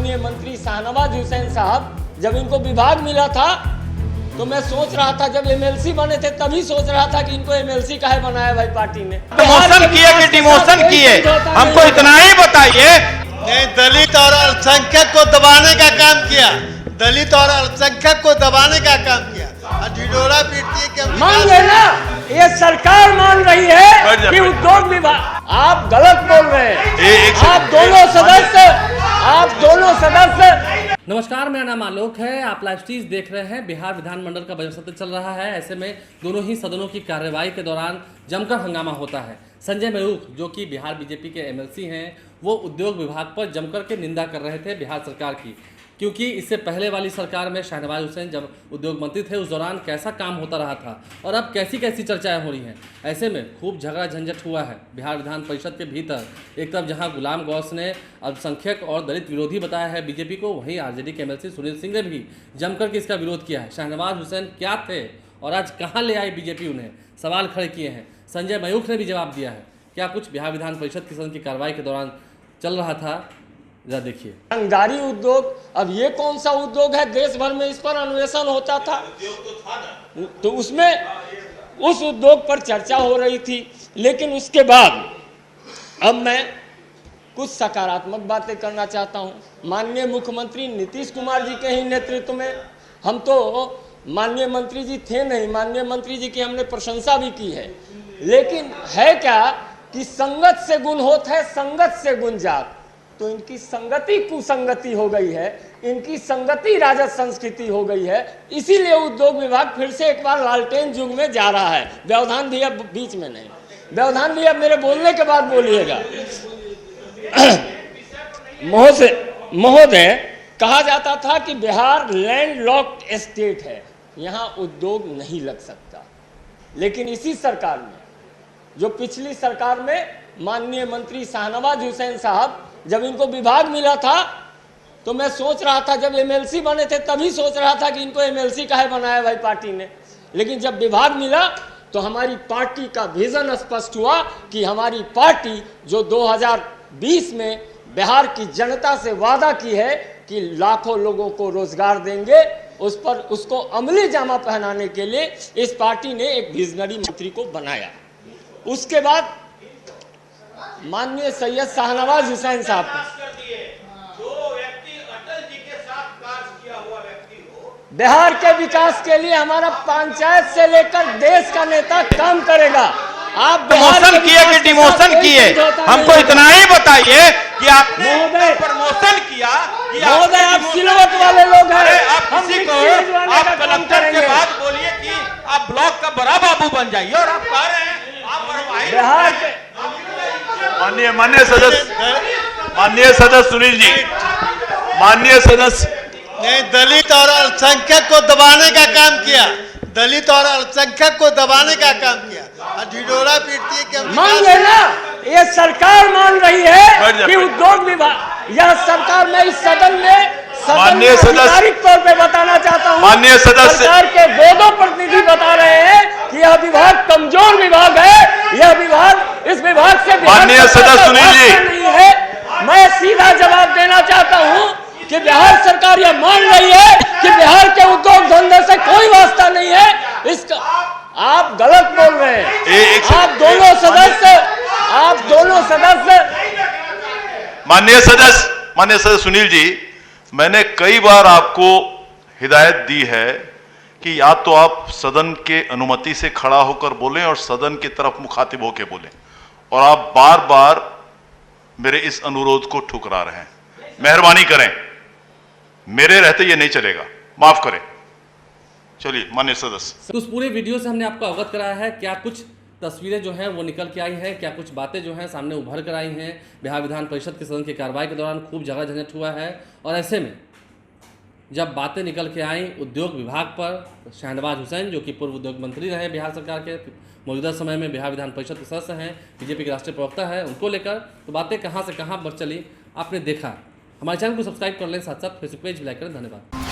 माननीय मंत्री शाहनवाज हुसैन साहब, जब इनको विभाग मिला था तो मैं सोच रहा था, जब एमएलसी बने थे तभी सोच रहा था कि इनको एमएलसी काहे बनाया भाई पार्टी ने। प्रमोशन किए कि डिमोशन किए, हमको इतना ही बताइए। नहीं, दलित और अल्पसंख्यक को दबाने का काम किया, दलित और अल्पसंख्यक को दबाने का काम किया। ढिढोरा पीटती है कि मान लेना, ये सरकार मान रही है कि उद्योग विभाग। आप गलत बोल रहे हैं। आप दोनों सदस्य। नमस्कार, मेरा नाम आलोक है। आप लाइव स्ट्रीम देख रहे हैं। बिहार विधानमंडल का बजट सत्र चल रहा है। ऐसे में दोनों ही सदनों की कार्यवाही के दौरान जमकर हंगामा होता है। संजय मयूख, जो कि बिहार बीजेपी के एमएलसी हैं, वो उद्योग विभाग पर जमकर के निंदा कर रहे थे बिहार सरकार की, क्योंकि इससे पहले वाली सरकार में शाहनवाज हुसैन जब उद्योग मंत्री थे उस दौरान कैसा काम होता रहा था और अब कैसी कैसी चर्चाएं हो रही हैं। ऐसे में खूब झगड़ा झंझट हुआ है बिहार विधान परिषद के भीतर। एक तरफ जहां गुलाम गौस ने अल्पसंख्यक और दलित विरोधी बताया है बीजेपी को, वहीं आरजेडी के एमएलसी सुनील सिंह ने भी जमकर के इसका विरोध किया है। शाहनवाज हुसैन क्या थे और आज कहाँ ले आई बीजेपी उन्हें, सवाल खड़े किए हैं। संजय मयूख ने भी जवाब दिया है। क्या कुछ बिहार विधान परिषद की सदन की कार्रवाई के दौरान चल रहा था, जरा देखिए। रंगदारी उद्योग, अब ये कौन सा उद्योग है? देश भर में इस पर अन्वेषण होता था, तो उसमें उस उद्योग पर चर्चा हो रही थी। लेकिन उसके बाद अब मैं कुछ सकारात्मक बातें करना चाहता हूं। माननीय मुख्यमंत्री नीतीश कुमार जी के ही नेतृत्व में, हम तो माननीय मंत्री जी थे नहीं, माननीय मंत्री जी की हमने प्रशंसा भी की है। लेकिन है क्या कि संगत से गुण होता है, संगत से गुण जात। तो इनकी संगति कुसंगति हो गई है, इनकी संगति राजद संस्कृति हो गई है। इसीलिए उद्योग विभाग फिर से एक बार लालटेन युग में जा रहा है। व्यवधान भी अब बीच में नहीं, व्यवधान भी अब मेरे बोलने के बाद बोलिएगा। महोदय, कहा जाता था कि बिहार लैंडलॉक्ड स्टेट है, यहाँ उद्योग नहीं लग सकता। लेकिन इसी सरकार में, जो पिछली सरकार में माननीय मंत्री शाहनवाज हुसैन साहब, जब इनको विभाग मिला था तो मैं सोच रहा था, जब एमएलसी बने थे तभी सोच रहा था कि इनको एमएलसी काहे बनाया भाई पार्टी ने। लेकिन जब विभाग मिला तो हमारी पार्टी का विजन स्पष्ट हुआ कि हमारी पार्टी जो 2020 में बिहार की जनता से वादा की है कि लाखों लोगों को रोजगार देंगे, उस पर उसको अमली जामा पहनाने के लिए इस पार्टी ने एक विजनरी मंत्री को बनाया। उसके बाद माननीय सैयद शाहनवाज हुसैन साहब बिहार के विकास के लिए हमारा पंचायत से लेकर देश का नेता काम करेगा। आप प्रमोशन किए कि डिमोशन किए, हमको इतना ही बताइए कि आपने प्रमोशन किया। महोदय, आप सिलवट वाले लोग हैं। आप किसी को आप कलेक्टर के बाद बोलिए कि आप ब्लॉक का बड़ा बाबू बन जाइए, और आप कह रहे हैं आप बिहार के माननीय सदस्य सुनील जी, माननीय सदस्य। नहीं, दलित और अल्पसंख्यक को दबाने का काम किया, दलित और अल्पसंख्यक को दबाने का काम किया। ढिढोरा पीटती है कि मान लेना, ये सरकार मान रही है कि उद्योग विभाग, यह सरकार में इस सदन में आधिकारिक तौर पे बताना चाहता हूँ, माननीय सदस्य, सरकार के दो प्रतिनिधि बता रहे हैं कि यह विभाग कमजोर विभाग है। यह विभाग, इस विभाग से माननीय सदस्य सुनील जी नहीं है। मैं सीधा जवाब देना चाहता हूँ कि बिहार सरकार यह मान रही है कि बिहार के उद्योग धंधे से कोई वास्ता नहीं है। इसका आप गलत बोल रहे हैं। आप दोनों सदस्य। माननीय सदस्य सुनील जी, मैंने कई बार आपको हिदायत दी है कि या तो आप सदन के अनुमति से खड़ा होकर बोलें और सदन की तरफ मुखातिब होकर बोलें, और आप बार बार मेरे इस अनुरोध को ठुकरा रहे हैं। मेहरबानी करें, मेरे रहते ये नहीं चलेगा, माफ करें। चलिए माननीय सदस्य। तो उस पूरे वीडियो से हमने आपको अवगत कराया है। क्या कुछ तस्वीरें जो हैं वो निकल के आई हैं, क्या कुछ बातें जो हैं सामने उभर कर आई हैं। बिहार विधान परिषद के सदन की कार्रवाई के दौरान खूब झगड़ा झंझट हुआ है, और ऐसे में जब बातें निकल के आई उद्योग विभाग पर, शाहनवाज हुसैन जो कि पूर्व उद्योग मंत्री रहे बिहार सरकार के, मौजूदा समय में बिहार विधान परिषद के सदस्य हैं, बीजेपी के राष्ट्रीय प्रवक्ता है, उनको लेकर तो बातें कहाँ से कहाँ बढ़ चली आपने देखा। हमारे चैनल को सब्सक्राइब कर लें, साथ साथ फेसबुक पेज भी लाइक करें। धन्यवाद।